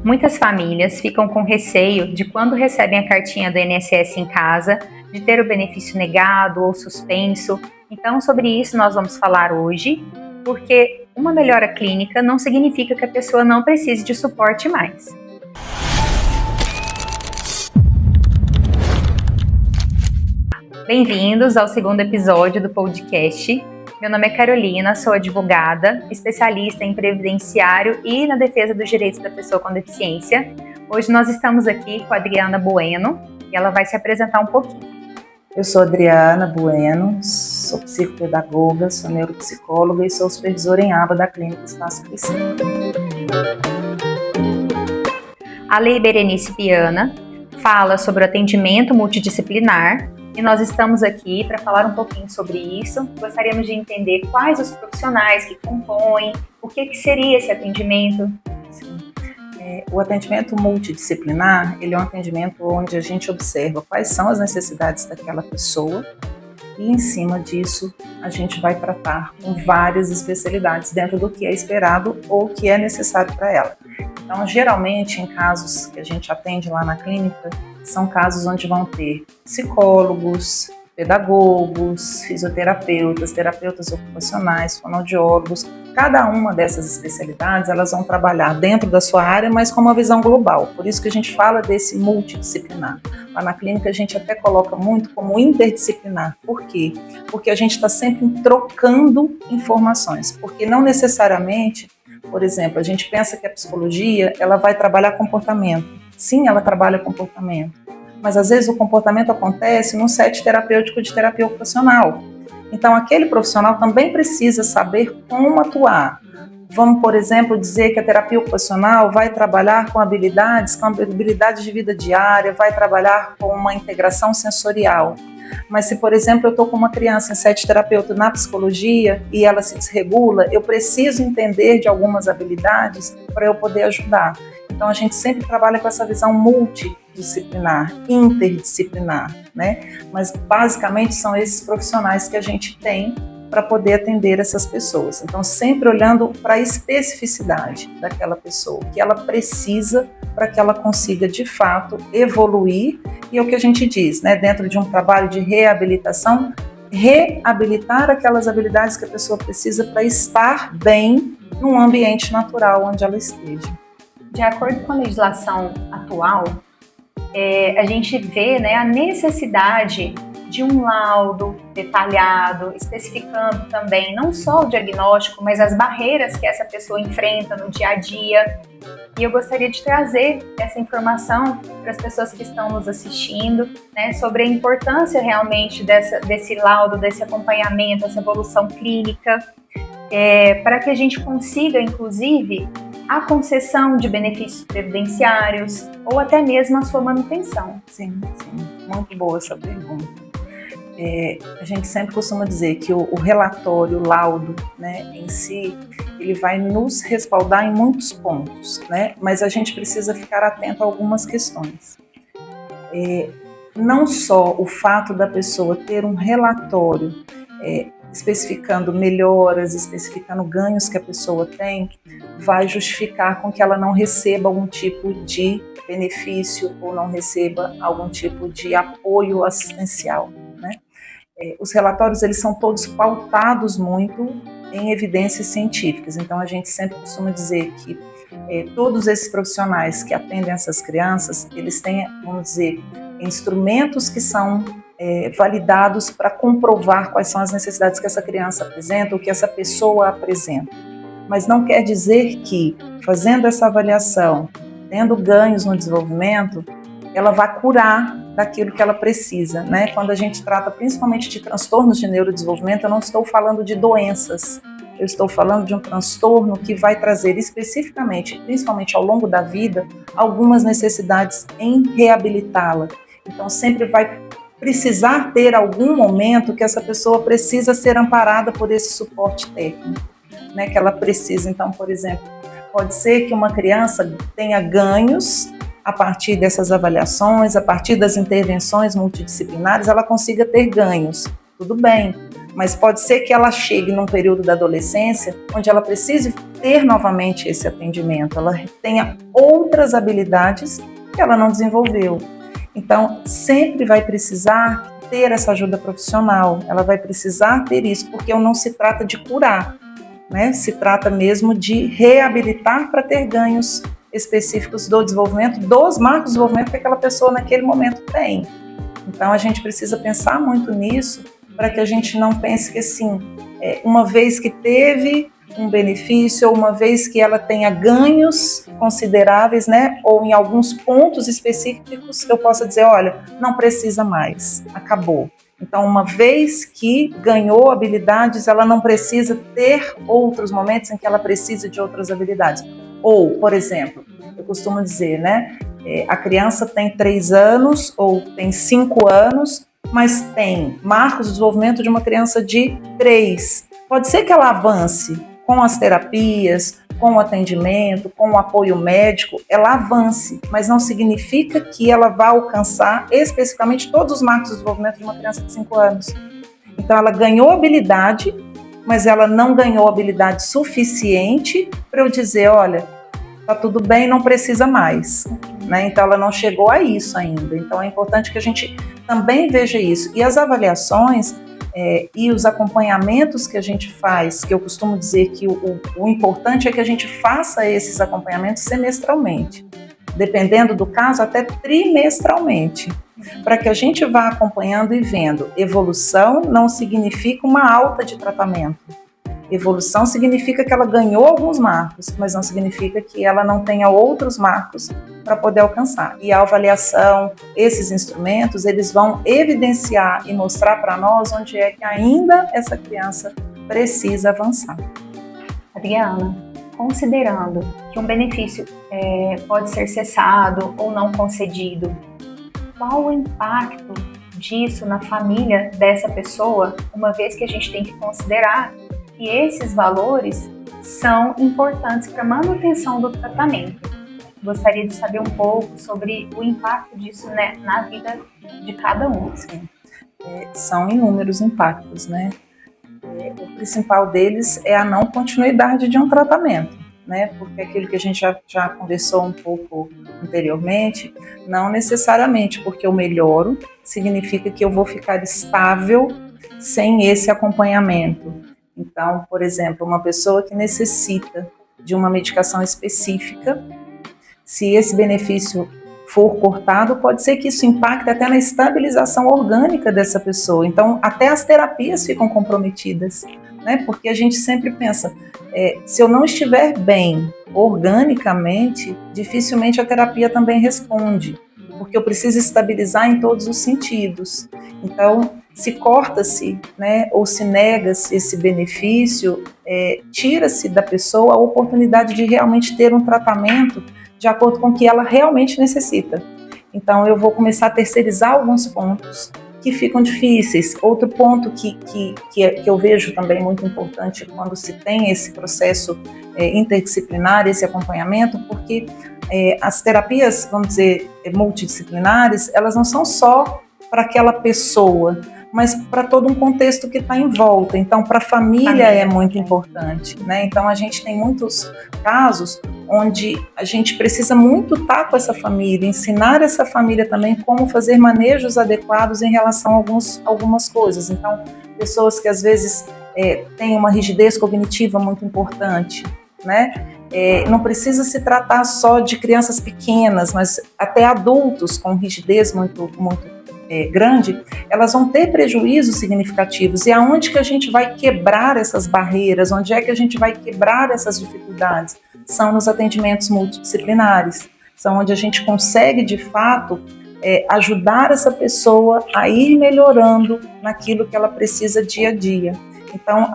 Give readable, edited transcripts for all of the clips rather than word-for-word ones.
Muitas famílias ficam com receio de quando recebem a cartinha do INSS em casa, de ter o benefício negado ou suspenso. Então, sobre isso nós vamos falar hoje, porque uma melhora clínica não significa que a pessoa não precise de suporte mais. Bem-vindos ao segundo episódio do podcast. Meu nome é Carolina, sou advogada, especialista em previdenciário e na defesa dos direitos da pessoa com deficiência. Hoje nós estamos aqui com a Adriana Bueno e ela vai se apresentar um pouquinho. Eu sou Adriana Bueno, sou psicopedagoga, sou neuropsicóloga e sou supervisora em aba da Clínica Espaço Cristina. A Lei Berenice Viana fala sobre o atendimento multidisciplinar e nós estamos aqui para falar um pouquinho sobre isso. Gostaríamos de entender quais os profissionais que compõem, o que seria esse atendimento. O atendimento multidisciplinar, ele é um atendimento onde a gente observa quais são as necessidades daquela pessoa e, em cima disso, a gente vai tratar com várias especialidades dentro do que é esperado ou que é necessário para ela. Então, geralmente, em casos que a gente atende lá na clínica, são casos onde vão ter psicólogos, pedagogos, fisioterapeutas, terapeutas ocupacionais, fonoaudiólogos. Cada uma dessas especialidades, elas vão trabalhar dentro da sua área, mas com uma visão global. Por isso que a gente fala desse multidisciplinar. Lá na clínica a gente até coloca muito como interdisciplinar. Por quê? Porque a gente está sempre trocando informações. Porque não necessariamente, por exemplo, a gente pensa que a psicologia ela vai trabalhar comportamento. Sim, ela trabalha comportamento. Mas às vezes o comportamento acontece num set terapêutico de terapia ocupacional. Então aquele profissional também precisa saber como atuar. Vamos, por exemplo, dizer que a terapia ocupacional vai trabalhar com habilidades de vida diária, vai trabalhar com uma integração sensorial. Mas se, por exemplo, eu estou com uma criança em set terapeuta na psicologia e ela se desregula, eu preciso entender de algumas habilidades para eu poder ajudar. Então a gente sempre trabalha com essa visão multidisciplinar, interdisciplinar, né? Mas basicamente são esses profissionais que a gente tem para poder atender essas pessoas. Então sempre olhando para a especificidade daquela pessoa, o que ela precisa para que ela consiga de fato evoluir e é o que a gente diz, né? Dentro de um trabalho de reabilitação, reabilitar aquelas habilidades que a pessoa precisa para estar bem num ambiente natural onde ela esteja. De acordo com a legislação atual, a gente vê, né, a necessidade de um laudo detalhado, especificando também não só o diagnóstico, mas as barreiras que essa pessoa enfrenta no dia a dia. E eu gostaria de trazer essa informação para as pessoas que estão nos assistindo, né, sobre a importância realmente desse laudo, desse acompanhamento, essa evolução clínica, para que a gente consiga, inclusive, a concessão de benefícios previdenciários ou até mesmo a sua manutenção. Sim, muito boa essa pergunta. A gente sempre costuma dizer que o relatório, o laudo, né, em si, ele vai nos respaldar em muitos pontos, né, mas a gente precisa ficar atento a algumas questões. Não só o fato da pessoa ter um relatório especificando melhoras, especificando ganhos que a pessoa tem, vai justificar com que ela não receba algum tipo de benefício ou não receba algum tipo de apoio assistencial, né? Os relatórios, eles são todos pautados muito em evidências científicas, então a gente sempre costuma dizer que todos esses profissionais que atendem essas crianças, eles têm, vamos dizer, instrumentos que são validados para comprovar quais são as necessidades que essa criança apresenta ou que essa pessoa apresenta. Mas não quer dizer que, fazendo essa avaliação, tendo ganhos no desenvolvimento, ela vai curar daquilo que ela precisa, né? Quando a gente trata principalmente de transtornos de neurodesenvolvimento, eu não estou falando de doenças, eu estou falando de um transtorno que vai trazer especificamente, principalmente ao longo da vida, algumas necessidades em reabilitá-la. Então sempre vai precisar ter algum momento que essa pessoa precisa ser amparada por esse suporte técnico, né, que ela precisa. Então, por exemplo, pode ser que uma criança tenha ganhos a partir dessas avaliações, a partir das intervenções multidisciplinares, ela consiga ter ganhos, tudo bem. Mas pode ser que ela chegue num período da adolescência onde ela precise ter novamente esse atendimento, ela tenha outras habilidades que ela não desenvolveu. Então, sempre vai precisar ter essa ajuda profissional, ela vai precisar ter isso, porque não se trata de curar, né? Se trata mesmo de reabilitar para ter ganhos específicos do desenvolvimento, dos marcos de desenvolvimento que aquela pessoa naquele momento tem. Então, a gente precisa pensar muito nisso para que a gente não pense que, assim, uma vez que teve um benefício, ou uma vez que ela tenha ganhos consideráveis, né, ou em alguns pontos específicos, eu possa dizer, olha, não precisa mais, acabou. Então, uma vez que ganhou habilidades, ela não precisa ter outros momentos em que ela precisa de outras habilidades. Ou, por exemplo, eu costumo dizer, né, a criança tem 3 anos ou tem 5 anos, mas tem marcos de desenvolvimento de uma criança de 3. Pode ser que ela avance com as terapias, com o atendimento, com o apoio médico, ela avance, mas não significa que ela vá alcançar especificamente todos os marcos de desenvolvimento de uma criança de 5 anos. Então, ela ganhou habilidade, mas ela não ganhou habilidade suficiente para eu dizer, olha, tá tudo bem, não precisa mais. Né? Então, ela não chegou a isso ainda. Então, é importante que a gente também veja isso. E as avaliações e os acompanhamentos que a gente faz, que eu costumo dizer que o importante é que a gente faça esses acompanhamentos semestralmente, dependendo do caso, até trimestralmente, para que a gente vá acompanhando e vendo. Evolução não significa uma alta de tratamento. Evolução significa que ela ganhou alguns marcos, mas não significa que ela não tenha outros marcos para poder alcançar. E a avaliação, esses instrumentos, eles vão evidenciar e mostrar para nós onde é que ainda essa criança precisa avançar. Adriana, considerando que um benefício pode ser cessado ou não concedido, qual o impacto disso na família dessa pessoa, uma vez que a gente tem que considerar que esses valores são importantes para a manutenção do tratamento? Gostaria de saber um pouco sobre o impacto disso, né, na vida de cada um. Sim. São inúmeros impactos, né? O principal deles é a não continuidade de um tratamento, né? Porque aquilo que a gente já conversou um pouco anteriormente, não necessariamente porque eu melhoro, significa que eu vou ficar estável sem esse acompanhamento. Então, por exemplo, uma pessoa que necessita de uma medicação específica, se esse benefício for cortado, pode ser que isso impacte até na estabilização orgânica dessa pessoa. Então, até as terapias ficam comprometidas, né? Porque a gente sempre pensa, se eu não estiver bem organicamente, dificilmente a terapia também responde, porque eu preciso estabilizar em todos os sentidos. Então, se corta-se, né, ou se nega-se esse benefício, tira-se da pessoa a oportunidade de realmente ter um tratamento de acordo com o que ela realmente necessita. Então, eu vou começar a terceirizar alguns pontos que ficam difíceis. Outro ponto que eu vejo também muito importante quando se tem esse processo interdisciplinar, esse acompanhamento, porque as terapias, vamos dizer, multidisciplinares, elas não são só para aquela pessoa, mas para todo um contexto que está em volta. Então, para a família é muito importante, né? Então, a gente tem muitos casos onde a gente precisa muito estar com essa família, ensinar essa família também como fazer manejos adequados em relação a algumas coisas. Então, pessoas que às vezes têm uma rigidez cognitiva muito importante, né? Não precisa se tratar só de crianças pequenas, mas até adultos com rigidez muito grande, elas vão ter prejuízos significativos. E aonde que a gente vai quebrar essas barreiras? Onde é que a gente vai quebrar essas dificuldades? São nos atendimentos multidisciplinares. São onde a gente consegue, de fato, ajudar essa pessoa a ir melhorando naquilo que ela precisa dia a dia. Então,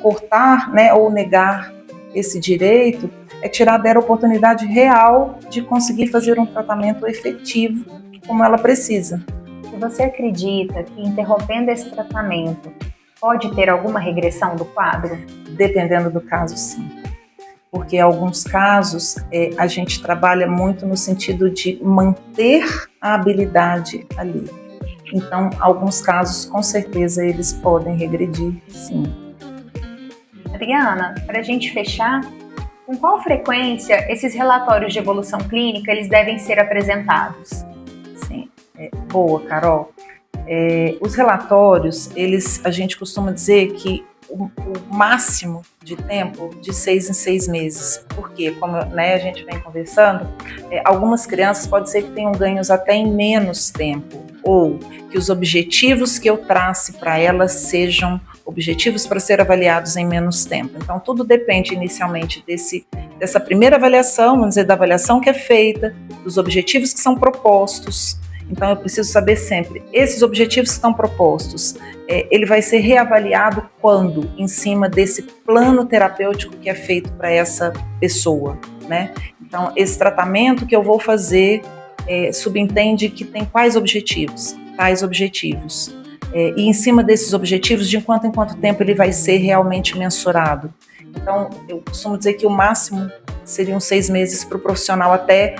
cortar, né, ou negar esse direito é tirar dela a oportunidade real de conseguir fazer um tratamento efetivo como ela precisa. Você acredita que interrompendo esse tratamento pode ter alguma regressão do quadro? Dependendo do caso, sim. Porque em alguns casos a gente trabalha muito no sentido de manter a habilidade ali. Então, alguns casos, com certeza, eles podem regredir, sim. Adriana, para a gente fechar, com qual frequência esses relatórios de evolução clínica eles devem ser apresentados? Sim, boa, Carol. Os relatórios, a gente costuma dizer que o máximo de tempo de 6 em 6 meses. Porque, como a gente vem conversando, algumas crianças pode ser que tenham ganhos até em menos tempo, ou que os objetivos que eu trace para elas sejam objetivos para ser avaliados em menos tempo. Então, tudo depende inicialmente dessa primeira avaliação, vamos dizer, da avaliação que é feita, dos objetivos que são propostos. Então, eu preciso saber sempre, esses objetivos que estão propostos, ele vai ser reavaliado quando? Em cima desse plano terapêutico que é feito para essa pessoa, né? Então, esse tratamento que eu vou fazer subentende que tem quais objetivos? Tais objetivos. E em cima desses objetivos, de quanto em quanto tempo ele vai ser realmente mensurado. Então, eu costumo dizer que o máximo seriam 6 meses para o profissional até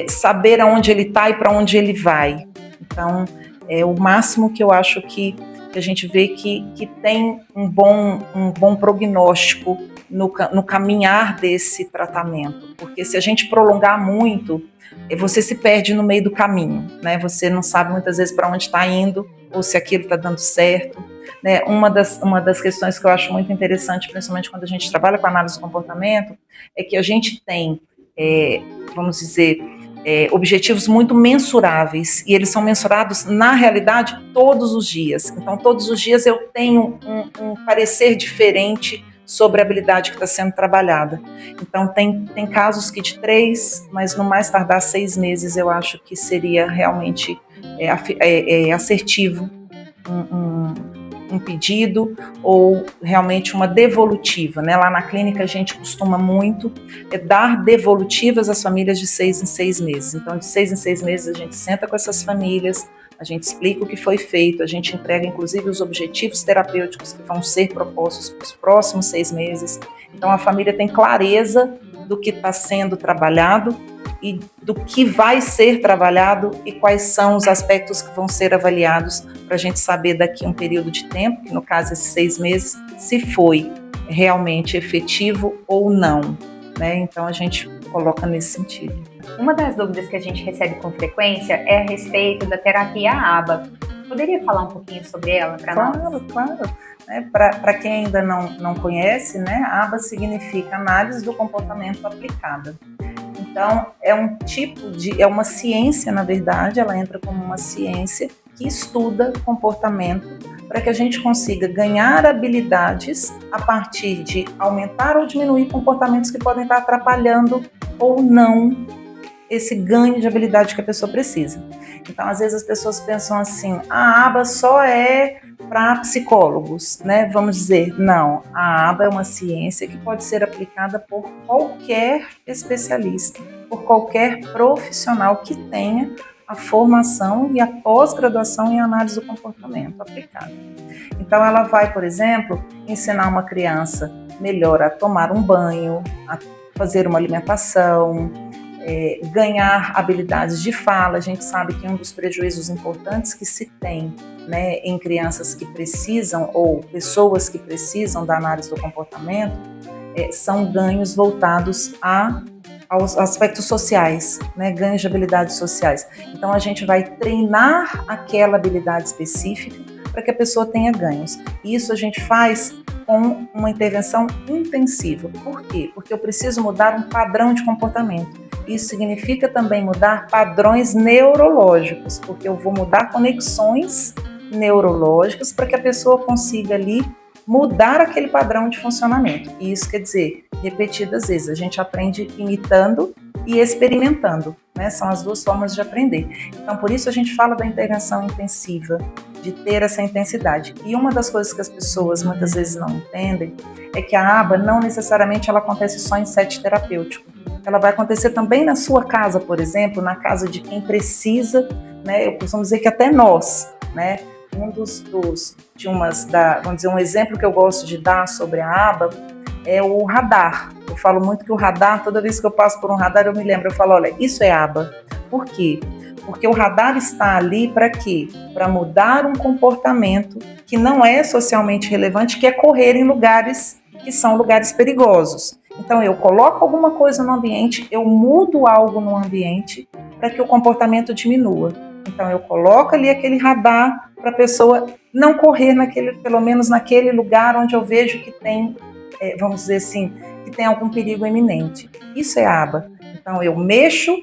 saber aonde ele está e para onde ele vai. Então, é o máximo que eu acho que a gente vê que tem um bom prognóstico no caminhar desse tratamento. Porque se a gente prolongar muito, você se perde no meio do caminho, né? Você não sabe muitas vezes para onde está indo ou se aquilo está dando certo. Né? Uma das questões que eu acho muito interessante, principalmente quando a gente trabalha com análise do comportamento, é que a gente tem, vamos dizer, objetivos muito mensuráveis, e eles são mensurados, na realidade, todos os dias. Então, todos os dias eu tenho um parecer diferente sobre a habilidade que está sendo trabalhada. Então, tem casos que de 3, mas no mais tardar 6 meses, eu acho que seria realmente assertivo um pedido ou realmente uma devolutiva, né? Lá na clínica a gente costuma muito dar devolutivas às famílias de 6 em 6 meses. Então, de 6 em 6 meses a gente senta com essas famílias, a gente explica o que foi feito, a gente entrega inclusive os objetivos terapêuticos que vão ser propostos para os próximos 6 meses. Então, a família tem clareza do que está sendo trabalhado e do que vai ser trabalhado e quais são os aspectos que vão ser avaliados para a gente saber daqui a um período de tempo, que no caso esses 6 meses, se foi realmente efetivo ou não, né? Então a gente coloca nesse sentido. Uma das dúvidas que a gente recebe com frequência é a respeito da terapia ABA. Poderia falar um pouquinho sobre ela para nós? Claro. Para quem ainda não conhece, né, ABA significa Análise do Comportamento Aplicada. Então, é uma ciência, na verdade, ela entra como uma ciência que estuda comportamento para que a gente consiga ganhar habilidades a partir de aumentar ou diminuir comportamentos que podem estar atrapalhando ou não esse ganho de habilidade que a pessoa precisa. Então, às vezes as pessoas pensam assim, a ABA só é para psicólogos, né? Vamos dizer, não, a ABA é uma ciência que pode ser aplicada por qualquer especialista, por qualquer profissional que tenha a formação e a pós-graduação em análise do comportamento aplicada. Então, ela vai, por exemplo, ensinar uma criança melhor a tomar um banho, a fazer uma alimentação, ganhar habilidades de fala. A gente sabe que um dos prejuízos importantes que se tem, né, em crianças que precisam ou pessoas que precisam da análise do comportamento são ganhos voltados aos aspectos sociais, né, ganhos de habilidades sociais. Então a gente vai treinar aquela habilidade específica para que a pessoa tenha ganhos. E isso a gente faz com uma intervenção intensiva. Por quê? Porque eu preciso mudar um padrão de comportamento. Isso significa também mudar padrões neurológicos, porque eu vou mudar conexões neurológicas para que a pessoa consiga ali mudar aquele padrão de funcionamento. E isso quer dizer, repetidas vezes, a gente aprende imitando e experimentando, né? São as duas formas de aprender. Então, por isso a gente fala da intervenção intensiva, de ter essa intensidade. E uma das coisas que as pessoas muitas vezes não entendem é que a ABA não necessariamente ela acontece só em set terapêutico. Ela vai acontecer também na sua casa, por exemplo, na casa de quem precisa, né? Eu costumo dizer que até nós, né? Vamos dizer, um exemplo que eu gosto de dar sobre a ABA é o radar. Eu falo muito que o radar, toda vez que eu passo por um radar, eu me lembro, eu falo, olha, isso é ABA. Por quê? Porque o radar está ali para quê? Para mudar um comportamento que não é socialmente relevante, que é correr em lugares que são lugares perigosos. Então, eu coloco alguma coisa no ambiente, eu mudo algo no ambiente para que o comportamento diminua. Então, eu coloco ali aquele radar para a pessoa não correr pelo menos naquele lugar onde eu vejo que tem, vamos dizer assim, que tem algum perigo iminente. Isso é aba. Então, eu mexo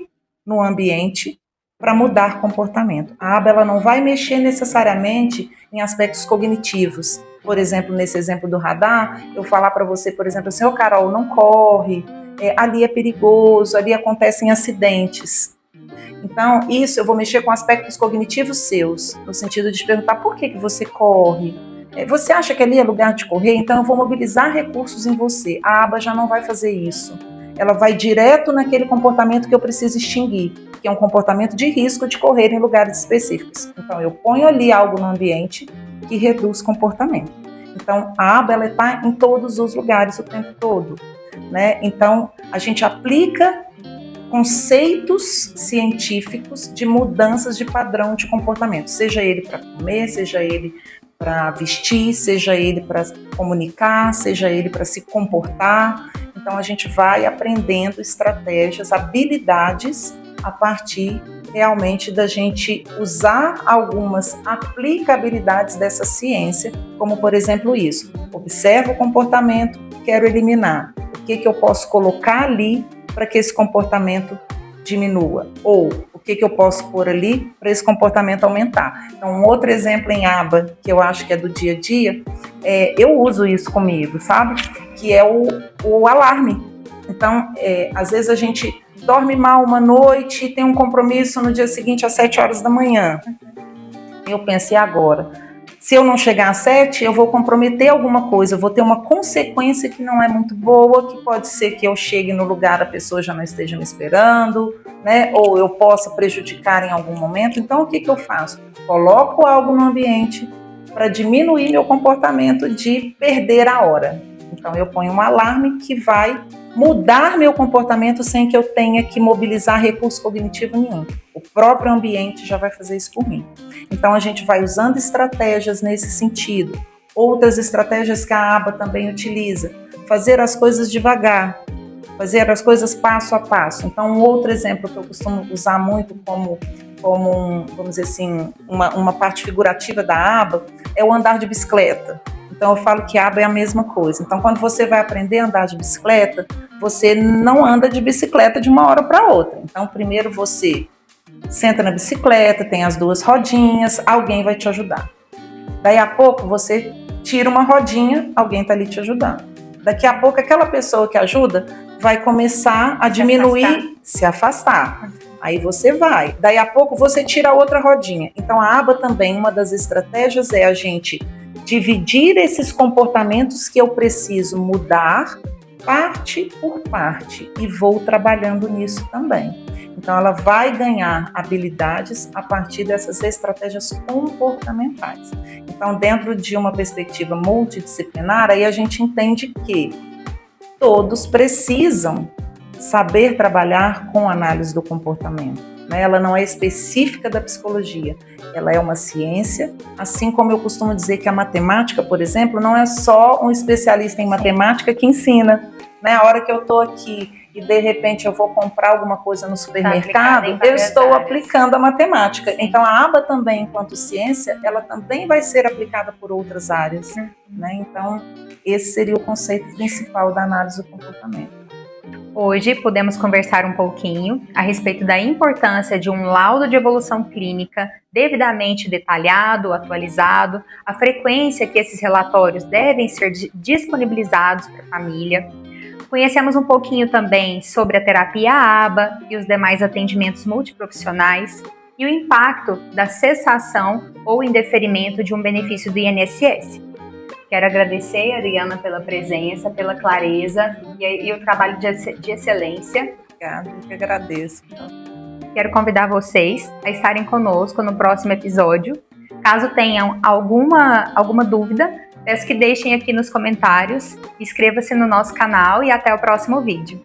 no ambiente para mudar comportamento. A aba ela não vai mexer necessariamente em aspectos cognitivos. Por exemplo, nesse exemplo do radar, eu falar para você, por exemplo, assim, Carol, não corre, ali é perigoso, ali acontecem acidentes. Então, isso eu vou mexer com aspectos cognitivos seus, no sentido de te perguntar por que você corre. Você acha que ali é lugar de correr? Então, eu vou mobilizar recursos em você. A aba já não vai fazer isso. Ela vai direto naquele comportamento que eu preciso extinguir, que é um comportamento de risco de correr em lugares específicos. Então, eu ponho ali algo no ambiente que reduz comportamento. Então, a aba ela está em todos os lugares o tempo todo, né? Então, a gente aplica conceitos científicos de mudanças de padrão de comportamento, seja ele para comer, seja ele para vestir, seja ele para comunicar, seja ele para se comportar. Então, a gente vai aprendendo estratégias, habilidades a partir realmente da gente usar algumas aplicabilidades dessa ciência, como, por exemplo, isso. Observo o comportamento, quero eliminar. O que eu posso colocar ali para que esse comportamento diminua? Ou o que eu posso pôr ali para esse comportamento aumentar? Então, um outro exemplo em aba, que eu acho que é do dia a dia, eu uso isso comigo, sabe? Que é o alarme. Então, às vezes a gente dorme mal uma noite e tem um compromisso no dia seguinte às 7 horas da manhã. Eu pensei agora, se eu não chegar às 7, eu vou comprometer alguma coisa, eu vou ter uma consequência que não é muito boa, que pode ser que eu chegue no lugar, a pessoa já não esteja me esperando, né? Ou eu possa prejudicar em algum momento. Então, o que eu faço? Coloco algo no ambiente para diminuir meu comportamento de perder a hora. Então, eu ponho um alarme que vai mudar meu comportamento sem que eu tenha que mobilizar recurso cognitivo nenhum. O próprio ambiente já vai fazer isso por mim. Então, a gente vai usando estratégias nesse sentido. Outras estratégias que a aba também utiliza. Fazer as coisas devagar. Fazer as coisas passo a passo. Então, um outro exemplo que eu costumo usar muito como vamos dizer assim, uma parte figurativa da aba é o andar de bicicleta. Então, eu falo que a aba é a mesma coisa. Então, quando você vai aprender a andar de bicicleta, você não anda de bicicleta de uma hora para outra. Então, primeiro você senta na bicicleta, tem as duas rodinhas, alguém vai te ajudar. Daí a pouco você tira uma rodinha, alguém está ali te ajudando. Daqui a pouco aquela pessoa que ajuda vai começar a diminuir, se afastar. Aí você vai. Daí a pouco você tira a outra rodinha. Então, a aba também, uma das estratégias é a gente dividir esses comportamentos que eu preciso mudar parte por parte e vou trabalhando nisso também. Então, ela vai ganhar habilidades a partir dessas estratégias comportamentais. Então, dentro de uma perspectiva multidisciplinar, aí a gente entende que todos precisam saber trabalhar com análise do comportamento. Ela não é específica da psicologia, ela é uma ciência, assim como eu costumo dizer que a matemática, por exemplo, não é só um especialista em matemática que ensina. A hora que eu estou aqui e de repente eu vou comprar alguma coisa no supermercado, eu estou aplicando a matemática. Sim. Então a aba também, enquanto ciência, ela também vai ser aplicada por outras áreas. Então esse seria o conceito principal da análise do comportamento. Hoje podemos conversar um pouquinho a respeito da importância de um laudo de evolução clínica devidamente detalhado, atualizado, a frequência que esses relatórios devem ser disponibilizados para a família. Conhecemos um pouquinho também sobre a terapia ABA e os demais atendimentos multiprofissionais e o impacto da cessação ou indeferimento de um benefício do INSS. Quero agradecer, Ariana, pela presença, pela clareza e o trabalho de excelência. Obrigada, eu que agradeço. Quero convidar vocês a estarem conosco no próximo episódio. Caso tenham alguma dúvida, peço que deixem aqui nos comentários, inscreva-se no nosso canal e até o próximo vídeo.